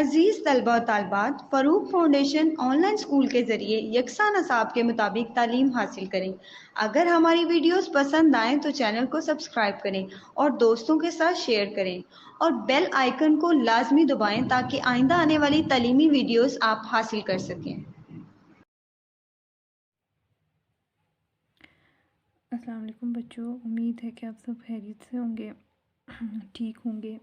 अजीज़ तलबा और तालबात, Farooq foundation online school के ज़रिए यकसा नसाब के मुताबिक तालीम हासिल करें। अगर हमारी वीडियोस पसंद आएँ तो चैनल को सब्सक्राइब करें और दोस्तों के साथ शेयर करें और बेल आइकन को लाजमी दबाएं ताकि आइंदा आने वाली तालीमी वीडियोस आप हासिल कर सकें। अस्सलाम वालेकुम बच्चों, उम्मीद है कि आप सब खैरियत से होंगे, ठीक होंगे।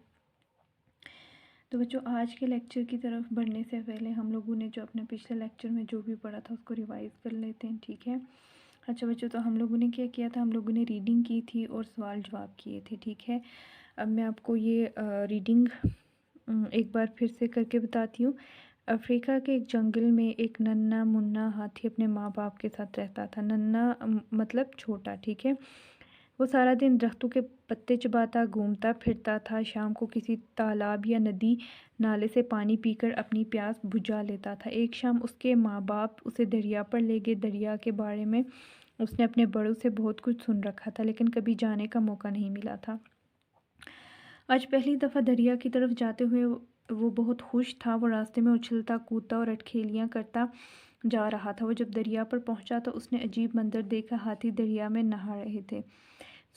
तो बच्चों, आज के लेक्चर की तरफ बढ़ने से पहले हम लोगों ने जो अपने पिछले लेक्चर में जो भी पढ़ा था उसको रिवाइज़ कर लेते हैं, ठीक है। अच्छा बच्चों, तो हम लोगों ने क्या किया था, हम लोगों ने रीडिंग की थी और सवाल जवाब किए थे, ठीक है। अब मैं आपको ये रीडिंग एक बार फिर से करके बताती हूँ। अफ्रीका के एक जंगल में एक नन्हा मुन्ना हाथी अपने माँ बाप के साथ रहता था। नन्हा मतलब छोटा, ठीक है। वो सारा दिन दरख्तों के पत्ते चबाता घूमता फिरता था। शाम को किसी तालाब या नदी नाले से पानी पीकर अपनी प्यास बुझा लेता था। एक शाम उसके माँ बाप उसे दरिया पर ले गए। दरिया के बारे में उसने अपने बड़ों से बहुत कुछ सुन रखा था, लेकिन कभी जाने का मौका नहीं मिला था। आज पहली दफ़ा दरिया की तरफ जाते हुए वो बहुत खुश था। वो रास्ते में उछलता कूदता और अटखेलियाँ करता जा रहा था। वो जब दरिया पर पहुंचा तो उसने अजीब मंजर देखा। हाथी दरिया में नहा रहे थे,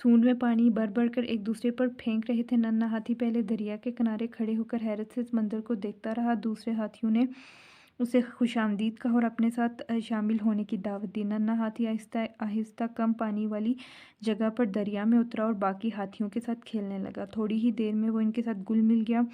सूंड में पानी भर भर कर एक दूसरे पर फेंक रहे थे। नन्हा हाथी पहले दरिया के किनारे खड़े होकर हैरत से इस मंजर को देखता रहा। दूसरे हाथियों ने उसे खुशामदीद कहा और अपने साथ शामिल होने की दावत दी। नन्हा हाथी आहिस्ता आहिस्ता कम पानी वाली जगह पर दरिया में उतरा और बाकी हाथियों के साथ खेलने लगा। थोड़ी ही देर में वो इनके साथ घुल मिल गया।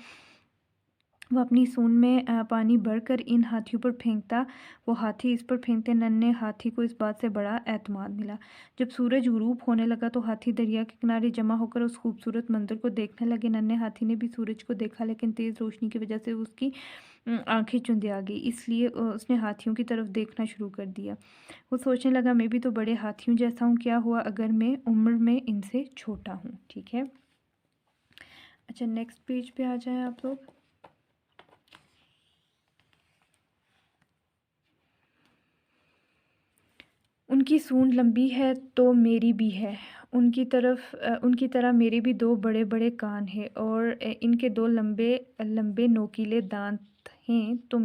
वो अपनी सूंड में पानी भरकर इन हाथियों पर फेंकता, वो हाथी इस पर फेंकते। नन्हे हाथी को इस बात से बड़ा एतमाद मिला। जब सूरज गुरूब होने लगा तो हाथी दरिया के किनारे जमा होकर उस खूबसूरत मंजर को देखने लगे। नन्हे हाथी ने भी सूरज को देखा, लेकिन तेज़ रोशनी की वजह से उसकी आंखें चुंधिया गई। इसलिए उसने हाथियों की तरफ देखना शुरू कर दिया। वो सोचने लगा, मैं भी तो बड़े हाथियों जैसा हूँ, क्या हुआ अगर मैं उम्र में इनसे छोटा हूँ, ठीक है। अच्छा, नेक्स्ट पेज पे आ जाएं आप लोग। उनकी सूंड लंबी है तो मेरी भी है, उनकी तरह मेरे भी दो बड़े बड़े कान हैं और इनके दो लंबे लंबे नोकीले दांत हैं, तो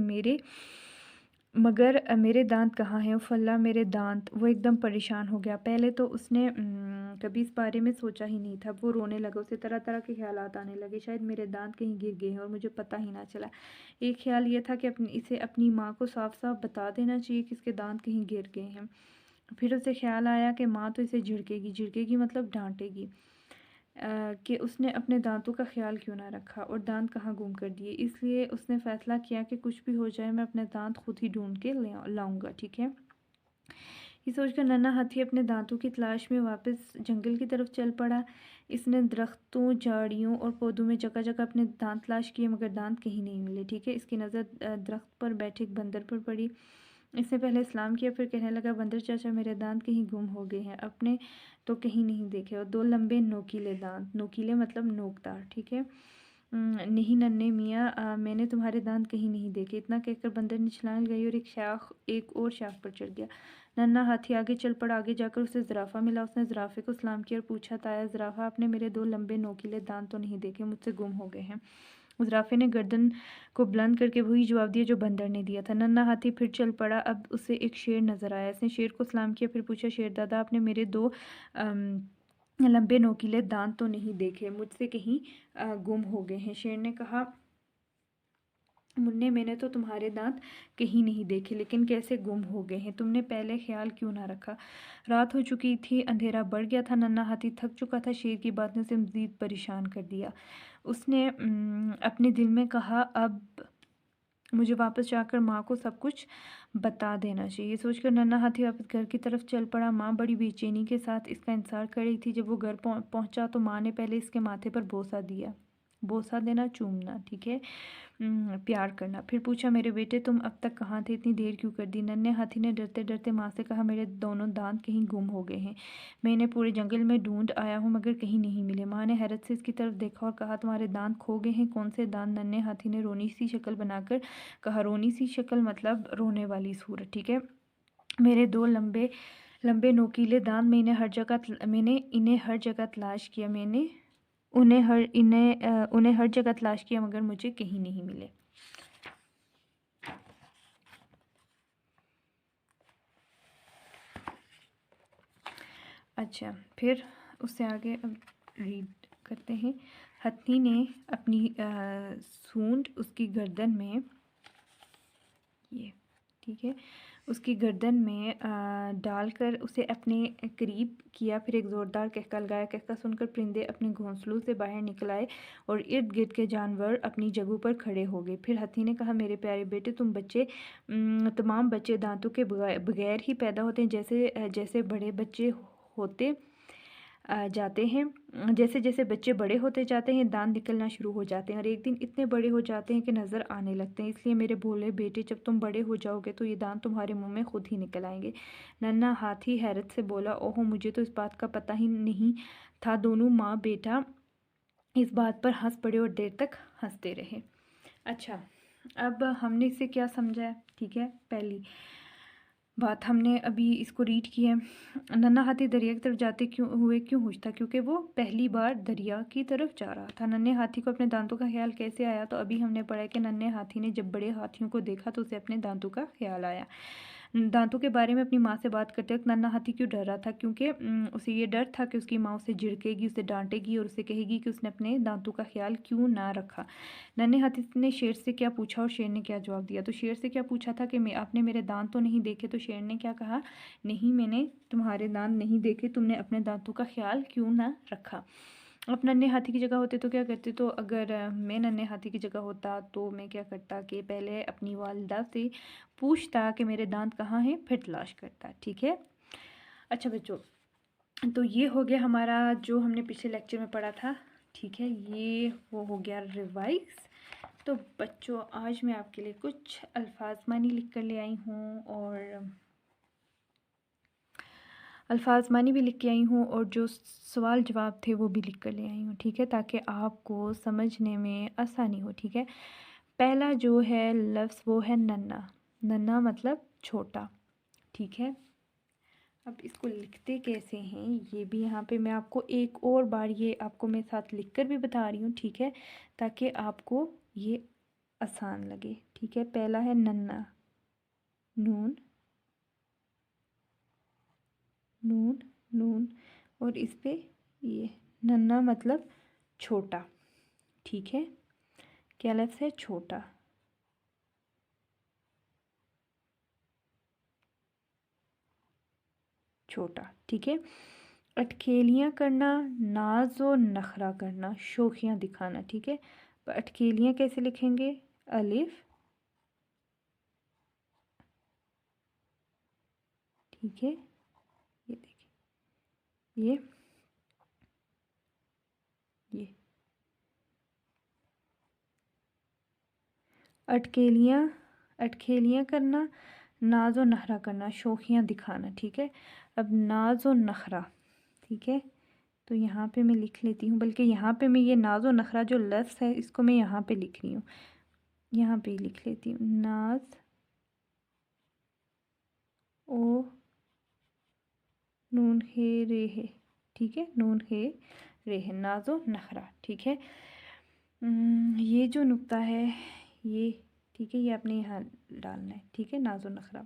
मगर मेरे दांत कहाँ हैं? फल्ला मेरे दांत। वो एकदम परेशान हो गया। पहले तो उसने कभी इस बारे में सोचा ही नहीं था। वो रोने लगा। उसे तरह तरह के ख्यालात आने लगे। शायद मेरे दांत कहीं गिर गए हैं और मुझे पता ही ना चला। एक ख्याल ये था कि इसे अपनी माँ को साफ साफ बता देना चाहिए कि इसके दांत कहीं गिर गए हैं। फिर उसे ख्याल आया कि माँ तो इसे झिड़केगी, झिड़केगी मतलब डांटेगी, कि उसने अपने दांतों का ख्याल क्यों ना रखा और दांत कहाँ गुम कर दिए। इसलिए उसने फ़ैसला किया कि कुछ भी हो जाए मैं अपने दांत खुद ही ढूंढ के लाऊंगा, ठीक है। ये सोचकर नन्हा हाथी अपने दांतों की तलाश में वापस जंगल की तरफ चल पड़ा। इसने दरख्तों, झाड़ियों और पौधों में जगह जगह अपने दांत तलाश किए, मगर दांत कहीं नहीं मिले, ठीक है। इसकी नज़र दरख्त पर बैठे एक बंदर पर पड़ी। इसने पहले सलाम किया, फिर कहने लगा, बंदर चाचा, मेरे दांत कहीं गुम हो गए हैं, अपने तो कहीं नहीं देखे, और दो लंबे नोकीले दांत, नोकीले मतलब नोकदार, ठीक है। नहीं नन्हे मियाँ, मैंने तुम्हारे दांत कहीं नहीं देखे। इतना कहकर बंदर ने छलांग लगाई और एक और शाख पर चढ़ गया। नन्हा हाथी आगे चल पड़ा। आगे जाकर उसे ज़राफ़ा मिला। उसने ज़राफ़े को सलाम किया और पूछा, ताया ज़राफ़ा, आपने मेरे दो लंबे नोकीले दांत तो नहीं देखे, मुझसे गुम हो गए हैं? ज़राफ़े ने गर्दन को बुलंद करके वही जवाब दिया जो बंदर ने दिया था। नन्हा हाथी फिर चल पड़ा। अब उसे एक शेर नज़र आया। इसने शेर को सलाम किया, फिर पूछा, शेर दादा, आपने मेरे दो लंबे नोकीले दांत तो नहीं देखे, मुझसे कहीं गुम हो गए हैं? शेर ने कहा, मुन्ने, मैंने तो तुम्हारे दांत कहीं नहीं देखे, लेकिन कैसे गुम हो गए हैं? तुमने पहले ख्याल क्यों ना रखा? रात हो चुकी थी, अंधेरा बढ़ गया था। नन्हा हाथी थक चुका था। शेर की बात ने उसे मज़ीद परेशान कर दिया। उसने अपने दिल में कहा, अब मुझे वापस जाकर माँ को सब कुछ बता देना चाहिए। सोचकर नन्हा हाथी वापस घर की तरफ चल पड़ा। माँ बड़ी बेचैनी के साथ इसका इंतज़ार कर रही थी। जब वो घर पहुँचा तो माँ ने पहले इसके माथे पर बोसा दिया। बोसा देना, चूमना, ठीक है, प्यार करना। फिर पूछा, मेरे बेटे, तुम अब तक कहाँ थे? इतनी देर क्यों कर दी? नन्हे हाथी ने डरते डरते माँ से कहा, मेरे दोनों दांत कहीं गुम हो गए हैं। मैं इन्हें पूरे जंगल में ढूंढ आया हूँ, मगर कहीं नहीं मिले। माँ ने हैरत से इसकी तरफ देखा और कहा, तुम्हारे दांत खो गए हैं? कौन से दांत? नन्हे हाथी ने रोनी सी शक्ल बनाकर कहा। रोनी सी शक्ल मतलब रोने वाली सूरत, ठीक है। मेरे दो लंबे लंबे नोकीले दांत, मैंने इन्हें हर जगह तलाश किया, उन्हें हर जगह तलाश किया, मगर मुझे कहीं नहीं मिले। अच्छा, फिर उससे आगे अब रीड करते हैं। हथनी ने अपनी सूंड उसकी गर्दन में, ये ठीक है, उसकी गर्दन में डालकर उसे अपने करीब किया। फिर एक ज़ोरदार कहका लगाया। कहका सुनकर परिंदे अपने घोंसलों से बाहर निकल आए और इर्द गिर्द के जानवर अपनी जगहों पर खड़े हो गए। फिर हाथी ने कहा, मेरे प्यारे बेटे, तुम बच्चे तमाम बच्चे दांतों के बगैर ही पैदा होते हैं। जैसे जैसे बड़े बच्चे होते जाते हैं, जैसे जैसे बच्चे बड़े होते जाते हैं दांत निकलना शुरू हो जाते हैं और एक दिन इतने बड़े हो जाते हैं कि नज़र आने लगते हैं। इसलिए मेरे भोले बेटे, जब तुम बड़े हो जाओगे तो ये दांत तुम्हारे मुंह में खुद ही निकल आएंगे। नन्हा हाथी हैरत से बोला, ओहो, मुझे तो इस बात का पता ही नहीं था। दोनों माँ बेटा इस बात पर हंस पड़े और देर तक हंसते रहे। अच्छा, अब हमने इससे क्या समझा है? ठीक है, पहली बात हमने अभी इसको रीड किया है। नन्हा हाथी दरिया की तरफ जाते क्यों खुश था? क्योंकि वो पहली बार दरिया की तरफ जा रहा था। नन्हे हाथी को अपने दांतों का ख्याल कैसे आया? तो अभी हमने पढ़ा है कि नन्हे हाथी ने जब बड़े हाथियों को देखा तो उसे अपने दांतों का ख्याल आया। दांतों के बारे में अपनी माँ से बात करते वक्त नन्हा हाथी क्यों डर रहा था? क्योंकि उसे ये डर था कि उसकी माँ उसे झिड़केगी, उसे डांटेगी और उसे कहेगी कि उसने अपने दांतों का ख्याल क्यों ना रखा। नन्हे हाथी ने शेर से क्या पूछा और शेर ने क्या जवाब दिया? तो शेर से क्या पूछा था कि आपने मेरे दांत तो नहीं देखे? तो शेर ने क्या कहा? नहीं, मैंने तुम्हारे दांत नहीं देखे, तुमने अपने दांतों का ख्याल क्यों ना रखा। आप नन्हे हाथी की जगह होते तो क्या करते? तो अगर मैं नन्हे हाथी की जगह होता तो मैं क्या करता कि पहले अपनी वालिदा से पूछता कि मेरे दांत कहाँ हैं, फिर तलाश करता। ठीक है। अच्छा बच्चों, तो ये हो गया हमारा जो हमने पिछले लेक्चर में पढ़ा था। ठीक है, ये वो हो गया रिवाइज। तो बच्चों, आज मैं आपके लिए कुछ अल्फाज मानी लिख कर ले आई हूँ और अल्फाज मानी भी लिख के आई हूँ और जो सवाल जवाब थे वो भी लिख कर ले आई हूँ। ठीक है, ताकि आपको समझने में आसानी हो। ठीक है, पहला जो है लफ्ज़ वो है नन्हा। नन्हा मतलब छोटा। ठीक है, अब इसको लिखते कैसे हैं ये भी यहाँ पे मैं आपको एक और बार ये आपको मैं साथ लिख कर भी बता रही हूँ। ठीक है, ताकि आपको ये आसान लगे। ठीक है, पहला है नन्हा, नून नून नून, और इस पे ये नन्हा मतलब छोटा। ठीक है, क्या लफ्ज़ है? छोटा। छोटा। ठीक है, अटखेलियाँ करना, नाज और नखरा करना, शोखियाँ दिखाना। ठीक है, अटखेलियाँ कैसे लिखेंगे? अलिफ। ठीक है, ये देखिए, ये अटखेलियाँ करना, नाज और नखरा करना, शोखियाँ दिखाना। ठीक है, अब नाज और नखरा। ठीक है, तो यहाँ पे मैं लिख लेती हूँ, बल्कि यहाँ पे मैं ये नाज और नखरा जो लफ्ज़ है इसको मैं यहाँ पे लिख रही हूँ, यहाँ पे लिख लेती हूँ, नाज ओ नून हे रे है। ठीक है, नून हे रे है, नाज और नखरा। ठीक है, ये जो नुक्ता है ये, ठीक है, ये आपने यहाँ डालना है। ठीक है, नाज और नखरा।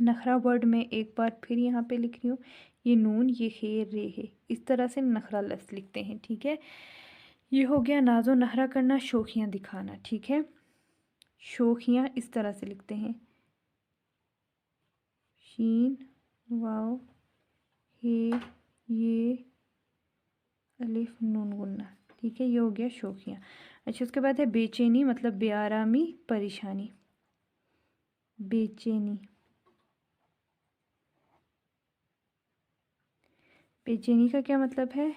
नखरा वर्ड में एक बार फिर यहाँ पे लिख रही हूँ, ये नून, ये हे रे है, इस तरह से नखरा लफ्ज़ लिखते हैं। ठीक है, ये हो गया नाजो नखरा करना, शोखियाँ दिखाना। ठीक है, शोखियाँ इस तरह से लिखते हैं, शीन वाव हे ये अलिफ नून गुन्ना। ठीक है, ये हो गया शोखियाँ। अच्छा, उसके बाद है बेचैनी मतलब बेआरामी, परेशानी। बेचैनी, बेचैनी का क्या मतलब है?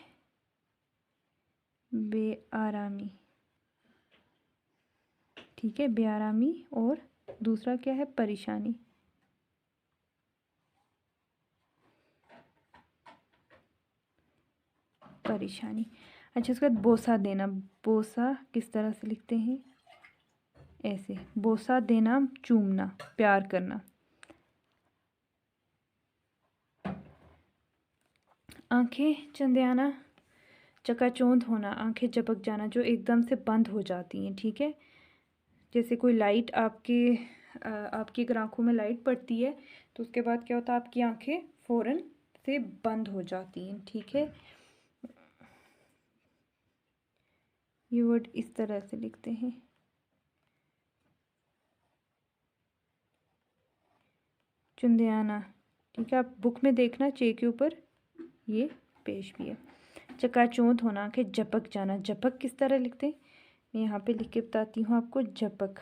बेआरामी। ठीक है, बेआरामी, और दूसरा क्या है? परेशानी। परेशानी। अच्छा, उसके बाद बोसा देना। बोसा किस तरह से लिखते हैं? ऐसे, बोसा देना, चूमना, प्यार करना। आंखें चंदियाना, चकाचौंध होना, आंखें झपक जाना, जो एकदम से बंद हो जाती हैं। ठीक है, जैसे कोई लाइट आपकी अगर आंखों में लाइट पड़ती है तो उसके बाद क्या होता है? आपकी आंखें फ़ौरन से बंद हो जाती हैं। ठीक है, ये वर्ड इस तरह से लिखते हैं। चुंदियाना, ठीक है, आप बुक में देखना चे के ऊपर ये पेश भी है। चकाचौंध होना कि झपक जाना, झपक किस तरह लिखते हैं, मैं यहाँ पे लिख के बताती हूँ आपको। झपक,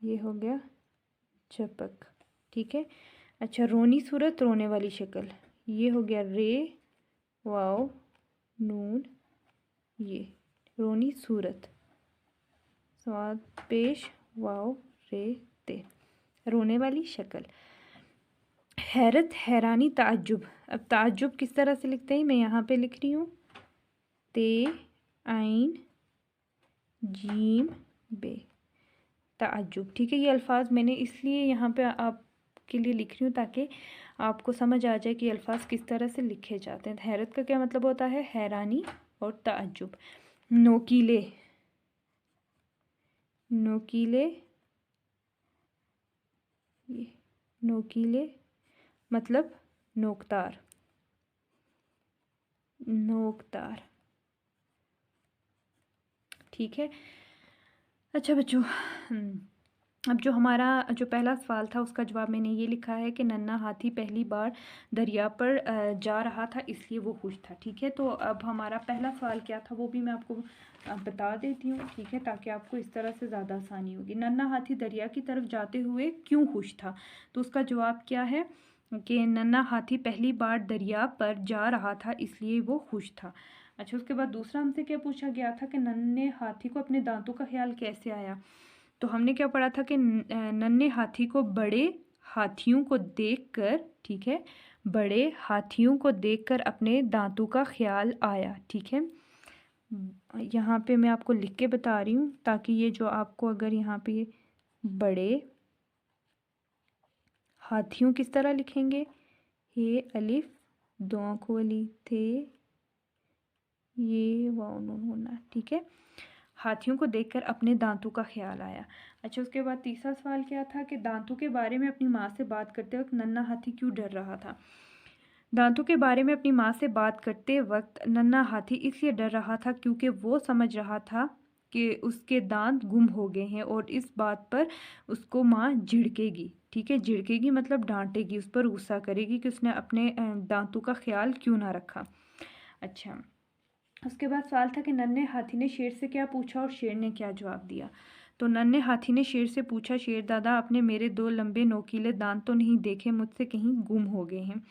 ये हो गया झपक। ठीक है, अच्छा, रोनी सूरत, रोने वाली शक्ल, ये हो गया रे वाओ नून, ये रोनी सूरत, स्वाद पेश वाओ रे ते, रोने वाली शक्ल। हैरत, हैरानी, ताज्जुब, अब ताज्जुब किस तरह से लिखते हैं, मैं यहाँ पे लिख रही हूँ ते आइन जीम बे, ताज्जुब। ठीक है, ये अल्फाज मैंने इसलिए यहाँ पे आपके लिए लिख रही हूँ ताकि आपको समझ आ जाए कि अल्फाज किस तरह से लिखे जाते हैं। हैरत का क्या मतलब होता है, हैरानी और ताज्जुब। नोकीले, नोकीले, ये नोकीले मतलब नोकदार, नोकदार। ठीक है, अच्छा बच्चों, अब जो हमारा जो पहला सवाल था उसका जवाब मैंने ये लिखा है कि नन्हा हाथी पहली बार दरिया पर जा रहा था इसलिए वो खुश था। ठीक है, तो अब हमारा पहला सवाल क्या था वो भी मैं आपको बता देती हूँ। ठीक है, ताकि आपको इस तरह से ज़्यादा आसानी होगी। नन्हा हाथी दरिया की तरफ जाते हुए क्यों खुश था, तो उसका जवाब क्या है कि नन्हा हाथी पहली बार दरिया पर जा रहा था इसलिए वो खुश था। अच्छा, उसके बाद दूसरा हमसे क्या पूछा गया था कि नन्हे हाथी को अपने दांतों का ख्याल कैसे आया, तो हमने क्या पढ़ा था कि नन्हे हाथी को बड़े हाथियों को देखकर, ठीक है, बड़े हाथियों को देखकर अपने दांतों का ख्याल आया। ठीक है, यहाँ पे मैं आपको लिख के बता रही हूँ ताकि ये जो आपको अगर यहाँ पे बड़े हाथियों किस तरह लिखेंगे, हे अलिफ दो आंखों वाली, थे ये वाओ नून होना। ठीक है, हाथियों को देखकर अपने दांतों का ख्याल आया। अच्छा, उसके बाद तीसरा सवाल क्या था कि दांतों के बारे में अपनी माँ से बात करते वक्त नन्हा हाथी क्यों डर रहा था। दांतों के बारे में अपनी माँ से बात करते वक्त नन्हा हाथी इसलिए डर रहा था क्योंकि वो समझ रहा था कि उसके दांत गुम हो गए हैं और इस बात पर उसको माँ झिड़केगी। ठीक है, झिड़केगी मतलब डांटेगी, उस पर गुस्सा करेगी कि उसने अपने दांतों का ख्याल क्यों ना रखा। अच्छा, उसके बाद सवाल था कि नन्हे हाथी ने शेर से क्या पूछा और शेर ने क्या जवाब दिया। तो नन्हे हाथी ने शेर से पूछा, शेर दादा आपने मेरे दो लंबे नोकीले दांत तो नहीं देखे, मुझसे कहीं गुम हो गए हैं।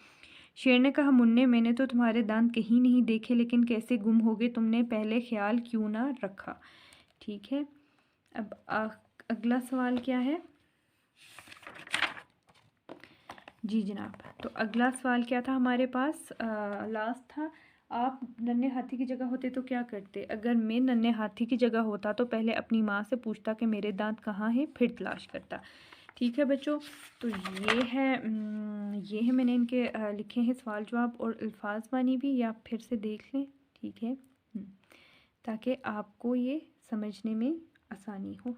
शेर ने कहा, मुन्ने मैंने तो तुम्हारे दांत कहीं नहीं देखे, लेकिन कैसे गुम हो गए तुमने पहले ख्याल क्यों ना रखा। ठीक है, अब अगला सवाल क्या है, जी जनाब, तो अगला सवाल क्या था हमारे पास, लास्ट था, आप नन्हे हाथी की जगह होते तो क्या करते। अगर मैं नन्हे हाथी की जगह होता तो पहले अपनी माँ से पूछता कि मेरे दांत कहाँ हैं, फिर तलाश करता। ठीक है बच्चों, तो ये है मैंने इनके लिखे हैं सवाल जवाब और अल्फाज बानी भी, या फिर से देख लें। ठीक है, ताकि आपको ये समझने में आसानी हो।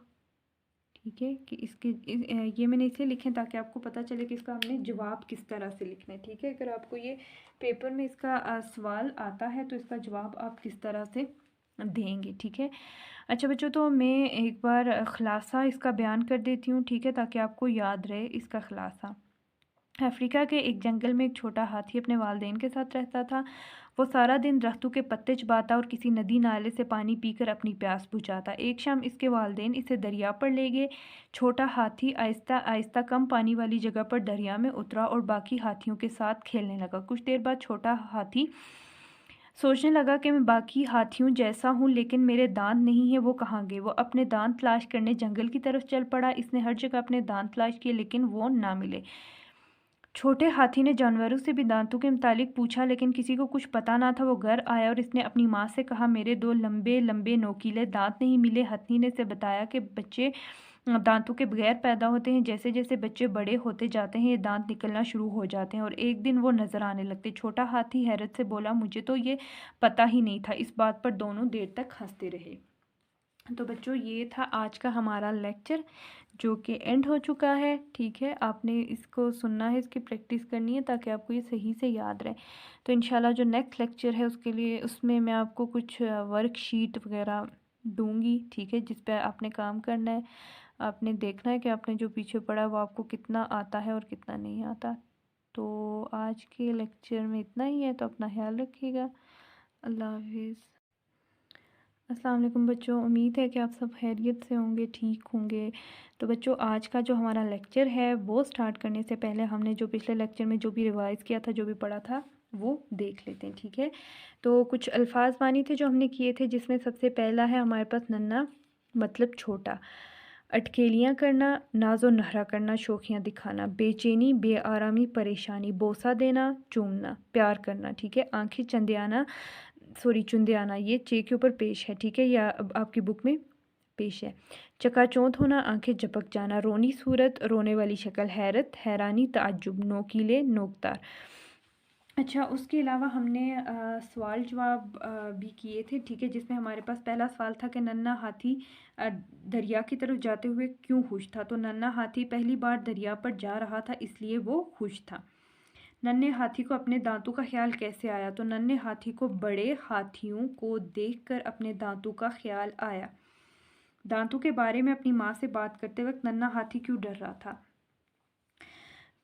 ठीक है, कि ये मैंने इसलिए लिखे ताकि आपको पता चले कि इसका हमने जवाब किस तरह से लिखना है। ठीक है, अगर आपको ये पेपर में इसका सवाल आता है तो इसका जवाब आप किस तरह से देंगे। ठीक है, अच्छा बच्चों, तो मैं एक बार खुलासा इसका बयान कर देती हूँ। ठीक है, ताकि आपको याद रहे इसका खुलासा। अफ्रीका के एक जंगल में एक छोटा हाथी अपने वालिदैन के साथ रहता था। वो सारा दिन दरख्तों के पत्ते चबाता और किसी नदी नाले से पानी पीकर अपनी प्यास बुझाता। एक शाम इसके वालिदैन इसे दरिया पर ले गए। छोटा हाथी आहिस्ता आहिस्ता कम पानी वाली जगह पर दरिया में उतरा और बाकी हाथियों के साथ खेलने लगा। कुछ देर बाद छोटा हाथी सोचने लगा कि मैं बाकी हाथियों जैसा हूँ, लेकिन मेरे दांत नहीं है, वो कहाँ गए। वो अपने दांत तलाश करने जंगल की तरफ चल पड़ा। इसने हर जगह अपने दांत तलाश किए लेकिन वो ना मिले। छोटे हाथी ने जानवरों से भी दांतों के मुतालिक पूछा, लेकिन किसी को कुछ पता ना था। वो घर आया और इसने अपनी माँ से कहा, मेरे दो लंबे लंबे नोकीले दांत नहीं मिले। हाथी ने इसे बताया कि बच्चे दांतों के बगैर पैदा होते हैं, जैसे जैसे बच्चे बड़े होते जाते हैं ये दांत निकलना शुरू हो जाते हैं और एक दिन वो नज़र आने लगते। छोटा हाथी हैरत से बोला, मुझे तो ये पता ही नहीं था। इस बात पर दोनों देर तक हंसते रहे। तो बच्चों, ये था आज का हमारा लेक्चर जो कि एंड हो चुका है। ठीक है, आपने इसको सुनना है, इसकी प्रैक्टिस करनी है ताकि आपको ये सही से याद रहे। तो इंशाल्लाह जो नेक्स्ट लेक्चर है उसके लिए उसमें मैं आपको कुछ वर्कशीट वगैरह दूंगी। ठीक है, जिस पे आपने काम करना है, आपने देखना है कि आपने जो पीछे पढ़ा वो आपको कितना आता है और कितना नहीं आता। तो आज के लेक्चर में इतना ही है, तो अपना ख्याल रखिएगा। अल्लाह हाफिज़। अस्सलाम वालेकुम बच्चों, उम्मीद है कि आप सब खैरियत से होंगे, ठीक होंगे। तो बच्चों, आज का जो हमारा लेक्चर है वो स्टार्ट करने से पहले हमने जो पिछले लेक्चर में जो भी रिवाइज़ किया था, जो भी पढ़ा था, वो देख लेते हैं। ठीक है, तो कुछ अल्फाज मानी थे जो हमने किए थे, जिसमें सबसे पहला है हमारे पास नन्ना मतलब छोटा, अटकेलियाँ करना, नाजो नहरा करना, शोखियाँ दिखाना, बेचैनी, बेआरामी, परेशानी, बोसा देना, चूमना, प्यार करना। ठीक है, आंखें चंदियाना, सॉरी चुंदियाना, ये चे के ऊपर पेश है। ठीक है, या अब आपकी बुक में पेश है। चकाचौंध होना, आंखें झपक जाना, रोनी सूरत, रोने वाली शक्ल, हैरत, हैरानी, ताज्जुब, नोकीले, नोकदार। अच्छा, उसके अलावा हमने सवाल जवाब भी किए थे। ठीक है, जिसमें हमारे पास पहला सवाल था कि नन्ना हाथी दरिया की तरफ जाते हुए क्यों खुश था। तो नन्ना हाथी पहली बार दरिया पर जा रहा था, इसलिए वो खुश था। नन्हे हाथी को अपने दांतों का ख्याल कैसे आया। तो नन्हे हाथी को बड़े हाथियों को देखकर अपने दांतों का ख्याल आया। दांतों के बारे में अपनी माँ से बात करते वक्त नन्हा हाथी क्यों डर रहा था।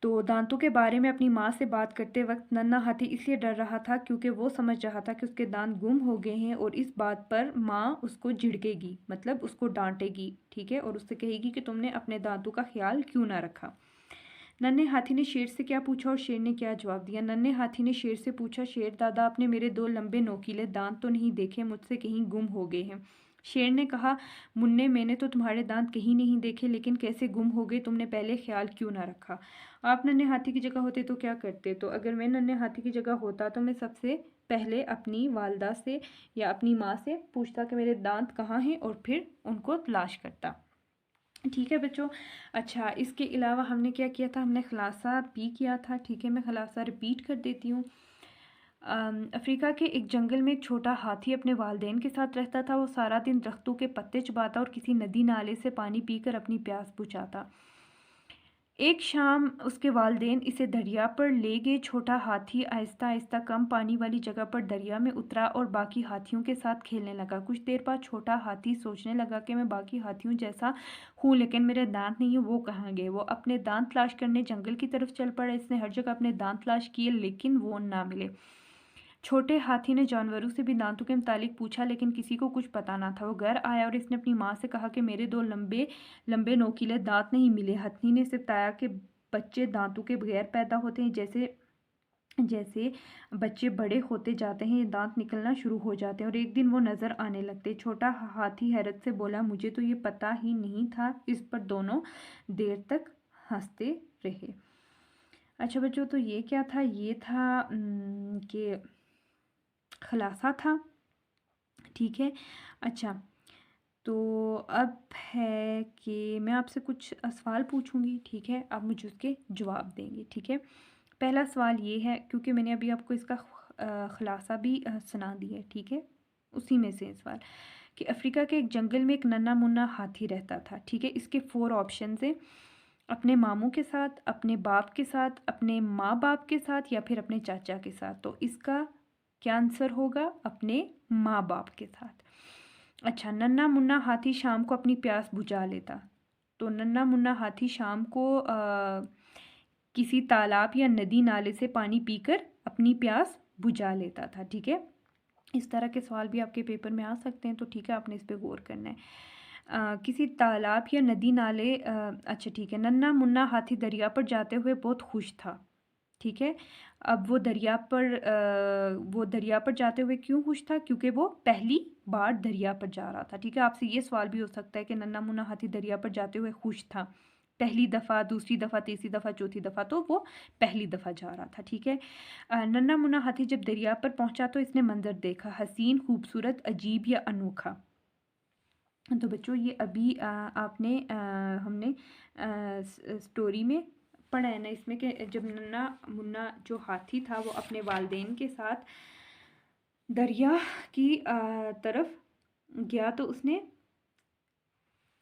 तो दांतों के बारे में अपनी माँ से बात करते वक्त नन्हा हाथी इसलिए डर रहा था क्योंकि वो समझ रहा था कि उसके दांत गुम हो गए हैं और इस बात पर माँ उसको झिड़केगी, मतलब उसको डांटेगी। ठीक है, और उससे कहेगी कि तुमने अपने दांतों का ख्याल क्यों ना रखा। नन्हे हाथी ने शेर से क्या पूछा और शेर ने क्या जवाब दिया। नन्हे हाथी ने शेर से पूछा, शेर दादा, आपने मेरे 2 लंबे नोकीले दांत तो नहीं देखे, मुझसे कहीं गुम हो गए हैं। शेर ने कहा, मुन्ने, मैंने तो तुम्हारे दांत कहीं नहीं देखे, लेकिन कैसे गुम हो गए तुमने पहले ख्याल क्यों ना रखा। आप नन्हे हाथी की जगह होते तो क्या करते। तो अगर मैं नन्हे हाथी की जगह होता तो मैं सबसे पहले अपनी वालदा से या अपनी माँ से पूछता कि मेरे दांत कहाँ हैं और फिर उनको तलाश करता। ठीक है बच्चों। अच्छा, इसके अलावा हमने क्या किया था, हमने खुलासा भी किया था। ठीक है, मैं खुलासा रिपीट कर देती हूँ। अफ्रीका के एक जंगल में एक छोटा हाथी अपने वालिदैन के साथ रहता था। वो सारा दिन दरख्तों के पत्ते चबाता और किसी नदी नाले से पानी पीकर अपनी प्यास बुझाता। एक शाम उसके वालिदैन इसे दरिया पर ले गए। छोटा हाथी आहिस्ता आहिस्ता कम पानी वाली जगह पर दरिया में उतरा और बाकी हाथियों के साथ खेलने लगा। कुछ देर बाद छोटा हाथी सोचने लगा कि मैं बाकी हाथियों जैसा हूँ, लेकिन मेरे दांत नहीं है, वो कहाँ गए। वो अपने दांत तलाश करने जंगल की तरफ चल पड़ा। इसने हर जगह अपने दांत तलाश किए, लेकिन वो ना मिले। छोटे हाथी ने जानवरों से भी दांतों के मुतालिक पूछा, लेकिन किसी को कुछ पता ना था। वो घर आया और इसने अपनी माँ से कहा कि मेरे 2 लंबे लंबे नोकीले दांत नहीं मिले। हथनी ने इसे बताया कि बच्चे दांतों के बगैर पैदा होते हैं, जैसे जैसे बच्चे बड़े होते जाते हैं ये दांत निकलना शुरू हो जाते हैं और एक दिन वो नज़र आने लगते। छोटा हाथी हैरत से बोला, मुझे तो ये पता ही नहीं था। इस पर दोनों देर तक हंसते रहे। अच्छा बच्चों, तो ये क्या था, ये था कि खुलासा था। ठीक है, अच्छा, तो अब है कि मैं आपसे कुछ सवाल पूछूंगी। ठीक है, आप मुझे उसके जवाब देंगे। ठीक है, पहला सवाल ये है, क्योंकि मैंने अभी आपको इसका खुलासा भी सुना दिया है। ठीक है, उसी में से सवाल कि अफ्रीका के एक जंगल में एक नन्हा मुन्ना हाथी रहता था। ठीक है, इसके 4 ऑप्शन है, अपने मामू के साथ, अपने बाप के साथ, अपने माँ बाप के साथ, या फिर अपने चाचा के साथ। तो इसका क्या आंसर होगा, अपने माँ बाप के साथ। अच्छा, नन्हा मुन्ना हाथी शाम को अपनी प्यास बुझा लेता। तो नन्हा मुन्ना हाथी शाम को किसी तालाब या नदी नाले से पानी पीकर अपनी प्यास बुझा लेता था। ठीक है, इस तरह के सवाल भी आपके पेपर में आ सकते हैं, तो ठीक है, आपने इस पर गौर करना है। किसी तालाब या नदी नाले अच्छा ठीक है, नन्हा मुन्ना हाथी दरिया पर जाते हुए बहुत खुश था। ठीक है, अब वो दरिया पर जाते हुए क्यों खुश था, क्योंकि वो पहली बार दरिया पर जा रहा था। ठीक है, आपसे ये सवाल भी हो सकता है कि नन्हा मुन्ना हाथी दरिया पर जाते हुए खुश था पहली दफ़ा, दूसरी दफ़ा, तीसरी दफ़ा, चौथी दफ़ा। तो वो पहली दफ़ा जा रहा था। ठीक है, नन्हा मुन्ना हाथी जब दरिया पर पहुंचा तो इसने मंजर देखा, हसीन, खूबसूरत, अजीब या अनोखा। तो बच्चों, ये अभी हमने स्टोरी में पढ़ा है ना, इसमें कि जब नन्हा मुन्ना जो हाथी था वो अपने वालिदैन के साथ दरिया की तरफ गया तो उसने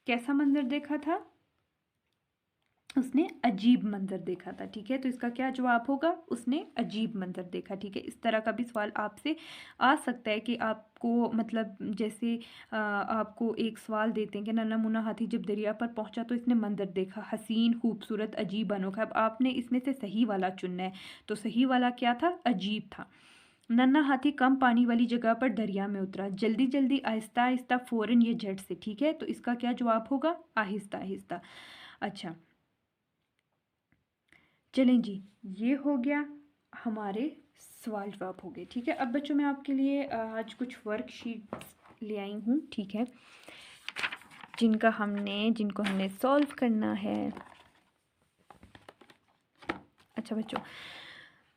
कैसा मंजर देखा था। उसने अजीब मंजर देखा था। ठीक है, तो इसका क्या जवाब होगा? उसने अजीब मंजर देखा। ठीक है, इस तरह का भी सवाल आपसे आ सकता है कि आपको मतलब जैसे आपको एक सवाल देते हैं कि नन्हा मुन्ना हाथी जब दरिया पर पहुंचा तो इसने मंजर देखा हसीन, खूबसूरत, अजीब, अनोखा। अब आपने इसमें से सही वाला चुनना है। तो सही वाला क्या था? अजीब था। नन्हा हाथी कम पानी वाली जगह पर दरिया में उतरा, जल्दी जल्दी, आहिस्ता आहिस्ता, फौरन, ये झट से। ठीक है, तो इसका क्या जवाब होगा? आहिस्ता आहिस्ता। अच्छा, चलें जी, ये हो गया हमारे सवाल जवाब हो गए। ठीक है, अब बच्चों मैं आपके लिए आज कुछ वर्कशीट्स ले आई हूँ। ठीक है, जिनको हमने सॉल्व करना है। अच्छा बच्चों,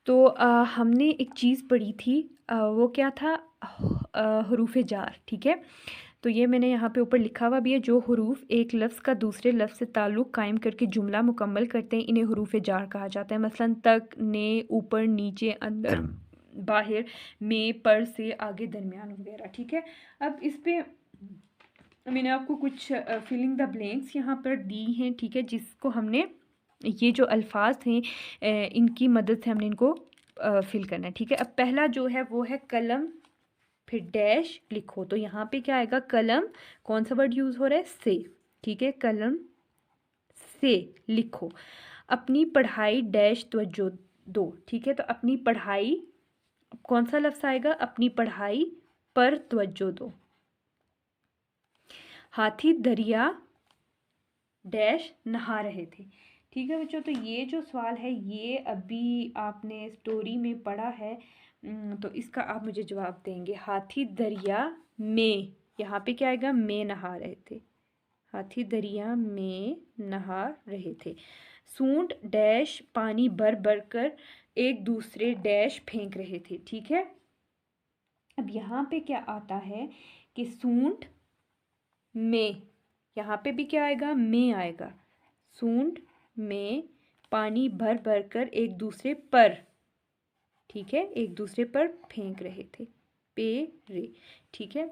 तो हमने एक चीज़ पढ़ी थी, वो क्या था? हरूफ जार। ठीक है, तो ये मैंने यहाँ पे ऊपर लिखा हुआ भी है। जो हरूफ एक लफ्ज़ का दूसरे लफ्ज़ से ताल्लुक़ कायम करके जुमला मुकम्मल करते हैं, इन्हें हरूफ जार कहा जाता है। मसलन तक, ने, ऊपर, नीचे, अंदर, बाहर, में, पर, से, आगे, दरमियान वगैरह। ठीक है, अब इस पे मैंने आपको कुछ फिलिंग द ब्लैंक्स यहाँ पर दी हैं। ठीक है, जिसको हमने, ये जो अल्फाज थे इनकी मदद से हमने इनको फिल करना है। ठीक है, अब पहला जो है वो है कलम, फिर डैश लिखो। तो यहाँ पे क्या आएगा? कलम, कौन सा वर्ड यूज़ हो रहा है? से। ठीक है, कलम से लिखो। अपनी पढ़ाई डैश तवज्जो दो। ठीक है, तो अपनी पढ़ाई, कौन सा लफ्ज़ आएगा? अपनी पढ़ाई पर तवज्जो दो। हाथी दरिया डैश नहा रहे थे। ठीक है बच्चों, तो ये जो सवाल है ये अभी आपने स्टोरी में पढ़ा है। तो इसका आप मुझे जवाब देंगे। हाथी दरिया में, यहाँ पे क्या आएगा? में नहा रहे थे। हाथी दरिया में नहा रहे थे। सूंड डैश पानी भर भर कर एक दूसरे डैश फेंक रहे थे। ठीक है, अब यहाँ पे क्या आता है कि सूंड में, यहाँ पे भी क्या आएगा? में आएगा। सूंड में पानी भर भर कर एक दूसरे पर, ठीक है, एक दूसरे पर फेंक रहे थे। पे रे। ठीक है,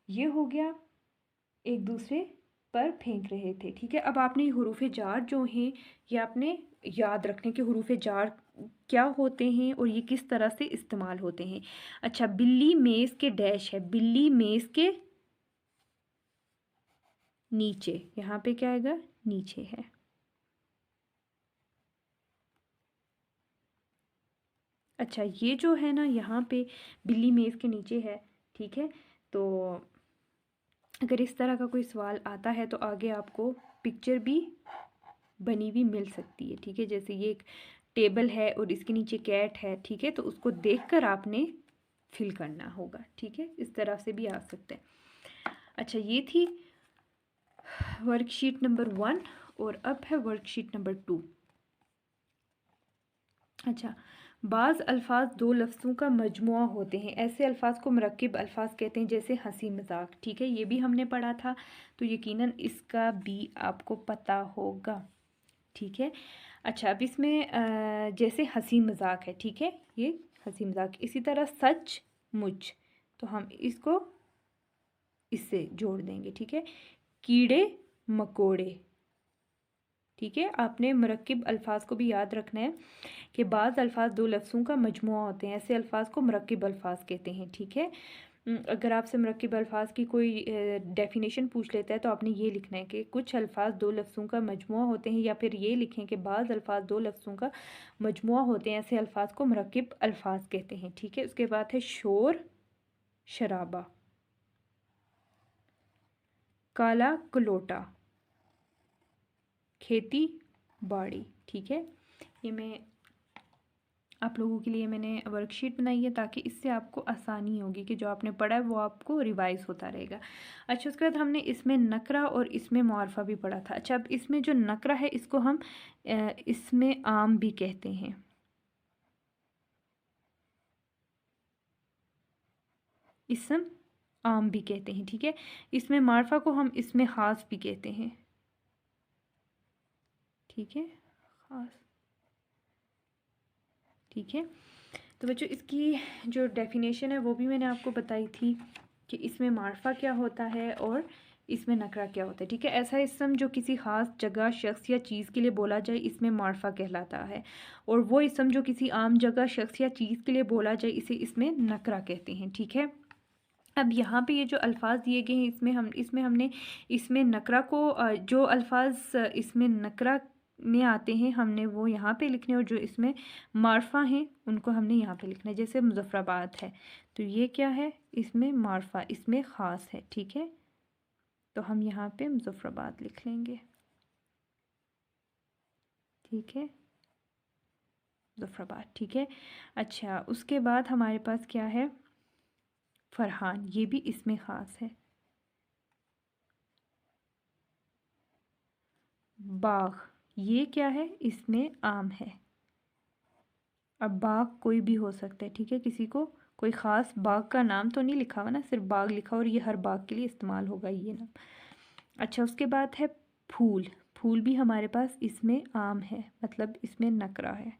ये हो गया एक दूसरे पर फेंक रहे थे। ठीक है, अब आपने हरूफ जार जो हैं ये आपने याद रखने के हरूफ जार क्या होते हैं और ये किस तरह से इस्तेमाल होते हैं। अच्छा, बिल्ली मेज़ के डैश है। बिल्ली मेज़ के नीचे, यहाँ पे क्या आएगा? नीचे है। अच्छा, ये जो है ना यहाँ पे बिल्ली मेज़ के नीचे है। ठीक है, तो अगर इस तरह का कोई सवाल आता है तो आगे आपको पिक्चर भी बनी हुई मिल सकती है। ठीक है, जैसे ये एक टेबल है और इसके नीचे कैट है। ठीक है, तो उसको देखकर आपने फिल करना होगा। ठीक है, इस तरह से भी आ सकता है। अच्छा, ये थी वर्कशीट नंबर 1 और अब है वर्कशीट नंबर 2। अच्छा, बाज़ अल्फाज दो लफ्ज़ों का मजमुआ होते हैं। ऐसे अल्फाज को मुरक्किब अल्फाज कहते हैं, जैसे हंसी मजाक। ठीक है, ये भी हमने पढ़ा था, तो यकीनन इसका भी आपको पता होगा। ठीक है, अच्छा, अब इसमें जैसे हंसी मजाक है। ठीक है, ये हंसी मजाक। इसी तरह सच मुच, तो हम इसको इससे जोड़ देंगे। ठीक है, कीड़े मकोड़े। ठीक है, आपने मुरक्किब अल्फाज को भी याद रखना है कि बाज़ अल्फाज दो लफ्ज़ों का मजमुआ होते हैं। ऐसे अल्फाज को मुरक्किब अल्फाज कहते हैं। ठीक है, अगर आपसे मुरक्किब अल्फाज की कोई डेफिनेशन पूछ लेता है तो आपने ये लिखना है कि कुछ अल्फाज दो लफ्ज़ों का मजमुआ होते हैं, या फिर ये लिखें कि बाज़ अल्फाज दो लफ्ज़ों का मजमुआ होते हैं। ऐसे अल्फाज को मुरक्किब अल्फाज कहते हैं। ठीक है, उसके बाद है शोर शराबा, काला कलोटा, खेती बाड़ी। ठीक है, ये मैं आप लोगों के लिए मैंने वर्कशीट बनाई है ताकि इससे आपको आसानी होगी कि जो आपने पढ़ा है वो आपको रिवाइज होता रहेगा। अच्छा, उसके बाद हमने इसमें नकरा और इसमें मुआरफा भी पढ़ा था। अच्छा, अब इसमें जो नकरा है इसको हम इसमें आम भी कहते हैं। इसम आम भी कहते हैं। ठीक है, इसमें मारफा को हम इसमें ख़ास भी कहते हैं। ठीक है, ख़ास। ठीक है, तो बच्चों इसकी जो डेफिनेशन है वो भी मैंने आपको बताई थी कि इसमें मारफा क्या होता है और इसमें नकरा क्या होता है, ठीक है। ऐसा इसम जो किसी ख़ास जगह, शख्स या चीज़ के लिए बोला जाए, इसमें मार्फा कहलाता है। और वो इसम जो किसी आम जगह, शख्स या चीज़ के लिए बोला जाए, इसे इसमें नकरा कहते हैं, ठीक है। अब यहाँ पे ये जो अल्फाज दिए गए हैं, इसमें हमने इसमें नकरा को जो अल्फाज इसमें नकरा में आते हैं हमने वो यहाँ पे लिखने, और जो इसमें मार्फा हैं उनको हमने यहाँ पे लिखना है। जैसे मुज़फ़्फ़राबाद है तो ये क्या है, इसमें मार्फा, इसमें ख़ास है, ठीक है। तो हम यहाँ पे मुज़फ़्फ़राबाद लिख लेंगे, ठीक है, मुज़फ़्फ़राबाद, ठीक है। अच्छा, उसके बाद हमारे पास क्या है, फ़रहान, ये भी इसमें ख़ास है। बाग, ये क्या है, इसमें आम है। अब बाग कोई भी हो सकता है, ठीक है, किसी को कोई ख़ास बाग का नाम तो नहीं लिखा हुआ ना, सिर्फ बाग लिखा, और ये हर बाग के लिए इस्तेमाल होगा ये नाम। अच्छा, उसके बाद है फूल, फूल भी हमारे पास इसमें आम है, मतलब इसमें नकरा है।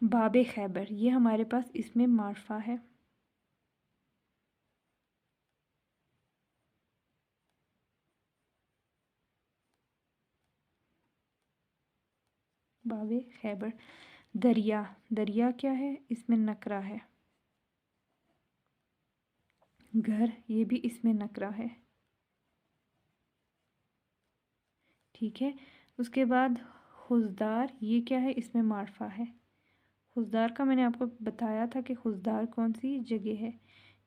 बाबे खैबर, ये हमारे पास इसमें मार्फा है। बाबे खैबर। दरिया, दरिया क्या है, इसमें नकरा है। घर, ये भी इसमें नकरा है, ठीक है। उसके बाद खुजदार, ये क्या है, इसमें मार्फा है। खुजदार का मैंने आपको बताया था कि खुजदार कौन सी जगह है,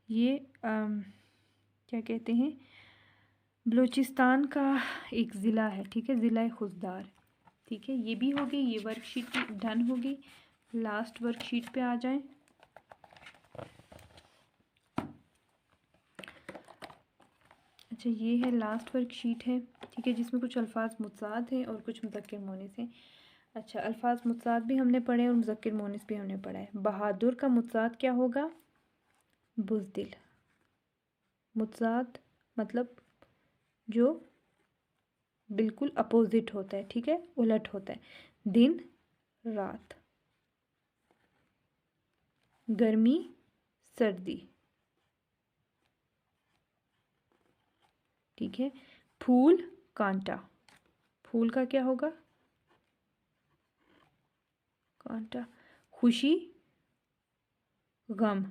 ये क्या कहते हैं, बलूचिस्तान का एक ज़िला है, ठीक है, ज़िला खुजदार, ठीक है। ये भी हो गई, ये वर्कशीट डन होगी। लास्ट वर्कशीट पे आ जाएं। अच्छा, ये है लास्ट वर्कशीट है, ठीक है, जिसमें कुछ अल्फाज मुतसाद हैं और कुछ मुज़क्किर मोनिस हैं। अच्छा, अल्फाज मुतसाद भी हमने पढ़े और मुज़क्किर मोनिस भी हमने पढ़ा है। बहादुर का मुतसाद क्या होगा, बुज़दिल। मुतसाद मतलब जो बिल्कुल अपोजिट होता है, ठीक है, उलट होता है। दिन रात, गर्मी सर्दी, ठीक है। फूल कांटा, फूल का क्या होगा, कांटा। खुशी गम,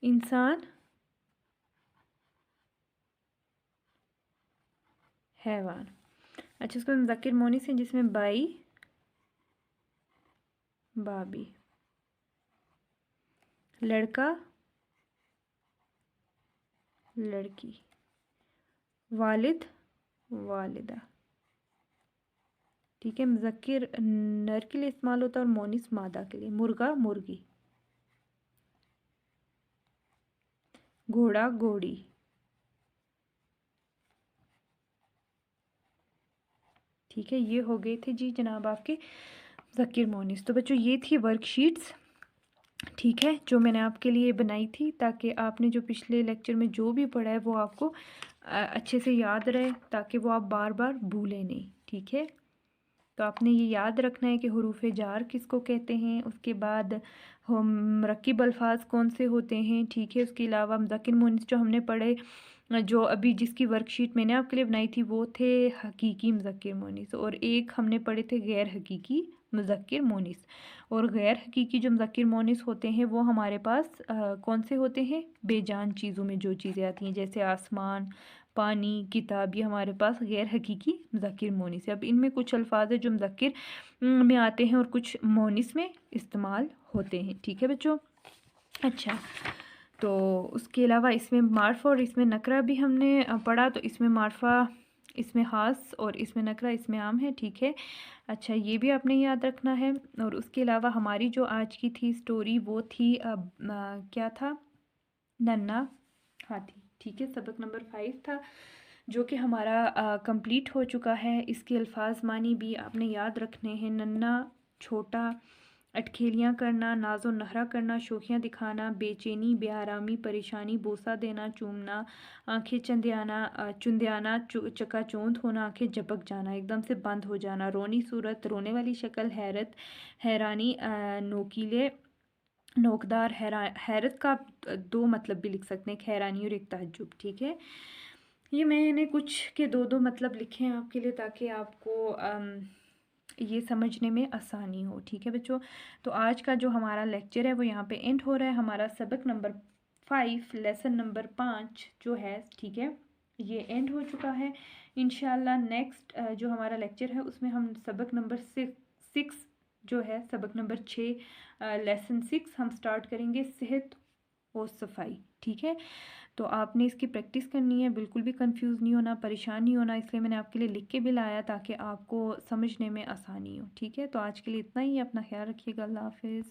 इंसान हैवान। अच्छा, उसके बाद मुज़क्किर मोनिस हैं जिसमें बाई बाबी, लड़का लड़की, वालिद वालिदा, ठीक है। मुज़क्किर नर के लिए इस्तेमाल होता है और मोनिस मादा के लिए। मुर्गा मुर्गी, घोड़ा घोड़ी, ठीक है। ये हो गए थे जी जनाब आपके मुज़क्किर मोनिस। तो बच्चों ये थी वर्कशीट्स, ठीक है, जो मैंने आपके लिए बनाई थी, ताकि आपने जो पिछले लेक्चर में जो भी पढ़ा है वो आपको अच्छे से याद रहे, ताकि वो आप बार बार भूलें नहीं, ठीक है। तो आपने ये याद रखना है कि हुरूफ जार किसको कहते हैं, उसके बाद हम मरकब अल्फाज कौन से होते हैं, ठीक है। उसके अलावा मुज़क्किर मोनिस जो हमने पढ़े, जो अभी जिसकी वर्कशीट मैंने आपके लिए बनाई थी वो थे हकीकी मुज़क्किर मोनिस, और एक हमने पढ़े थे गैर हकीकी मुज़क्किर मोनिस। और गैर हकीकी जो मुज़क्किर मोनिस होते हैं वो हमारे पास कौन से होते हैं, बेजान चीज़ों में जो चीज़ें आती हैं, जैसे आसमान, पानी, किताब, ये हमारे पास गैर हकीकी मुज़क्किर मोनिस है। अब इनमें कुछ अल्फाज है जो मुज़क्किर में आते हैं और कुछ मोनिस में इस्तेमाल होते हैं, ठीक है बच्चों। अच्छा, तो उसके अलावा इसमें मार्फा और इसमें नकरा भी हमने पढ़ा, तो इसमें मार्फा इसमें ख़ास और इसमें नकरा इसमें आम है, ठीक है। अच्छा, ये भी आपने याद रखना है। और उसके अलावा हमारी जो आज की थी स्टोरी वो थी क्या था, नन्ना हाथी, ठीक है, सबक नंबर 5 था, जो कि हमारा कंप्लीट हो चुका है। इसके अल्फाज मानी भी आपने याद रखने हैं, नन्ना छोटा, अटखेलियाँ करना, नाज़ो नखरा करना, शोखियाँ दिखाना, बेचैनी, बेआरामी, परेशानी, बोसा देना, चूमना, आँखें चुंधियाना, चकाचौंध होना, आँखें झपक जाना, एकदम से बंद हो जाना, रोनी सूरत, रोने वाली शक्ल, हैरत, हैरानी, नोकीले, नोकदार, हैरत का आप दो मतलब भी लिख सकते हैं, एक हैरानी और एक ताज्जुब, ठीक है। ये मैंने कुछ के दो दो मतलब लिखे हैं आपके लिए, ताकि आपको ये समझने में आसानी हो, ठीक है बच्चों। तो आज का जो हमारा लेक्चर है वो यहाँ पे एंड हो रहा है। हमारा सबक नंबर 5 लेसन नंबर 5 जो है, ठीक है, ये एंड हो चुका है। इंशाल्लाह नेक्स्ट जो हमारा लेक्चर है उसमें हम सबक नंबर 6 जो है, सबक नंबर 6 लेसन 6 हम स्टार्ट करेंगे, सेहत और सफाई, ठीक है। तो आपने इसकी प्रैक्टिस करनी है, बिल्कुल भी कंफ्यूज नहीं होना, परेशान नहीं होना, इसलिए मैंने आपके लिए लिख के भी लाया ताकि आपको समझने में आसानी हो, ठीक है। तो आज के लिए इतना ही, अपना ख्याल रखिएगा, अल्लाह हाफिज़।